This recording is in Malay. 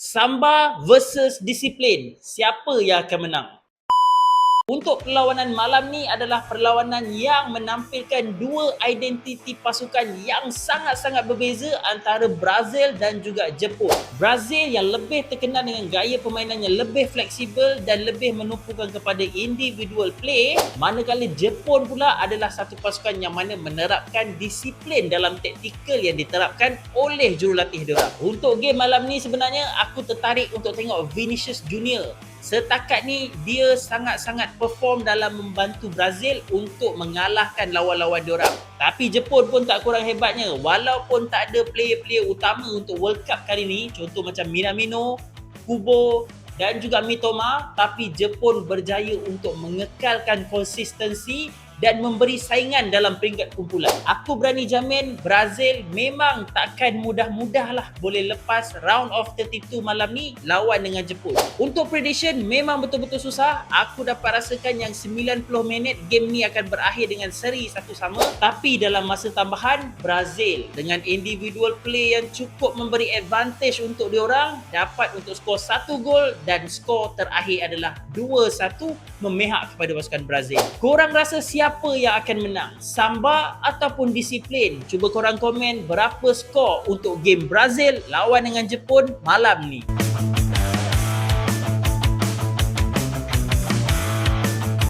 Samba versus disiplin. Siapa yang akan menang? Untuk perlawanan malam ni adalah perlawanan yang menampilkan dua identiti pasukan yang sangat-sangat berbeza antara Brazil dan juga Jepun. Brazil yang lebih terkenal dengan gaya permainannya lebih fleksibel dan lebih menumpukan kepada individual play, manakala Jepun pula adalah satu pasukan yang mana menerapkan disiplin dalam taktikal yang diterapkan oleh jurulatih diorang. Untuk game malam ni sebenarnya aku tertarik untuk tengok Vinicius Junior. Setakat ni dia sangat-sangat perform dalam membantu Brazil untuk mengalahkan lawan-lawan diorang. Tapi Jepun pun tak kurang hebatnya. Walaupun tak ada player-player utama untuk World Cup kali ni, contoh macam Minamino, Kubo dan juga Mitoma, tapi Jepun berjaya untuk mengekalkan konsistensi dan memberi saingan dalam peringkat kumpulan. Aku berani jamin Brazil memang takkan mudah-mudah lah boleh lepas round of 32 malam ni lawan dengan Jepun. Untuk prediction memang betul-betul susah. Aku dapat rasakan yang 90 minit game ni akan berakhir dengan seri 1 sama. Tapi dalam masa tambahan, Brazil dengan individual play yang cukup memberi advantage untuk diorang dapat untuk skor 1 gol dan skor terakhir adalah 2-1 memihak kepada pasukan Brazil. Korang rasa siapa yang akan menang? Samba ataupun disiplin? Cuba korang komen berapa skor untuk game Brazil lawan dengan Jepun malam ni.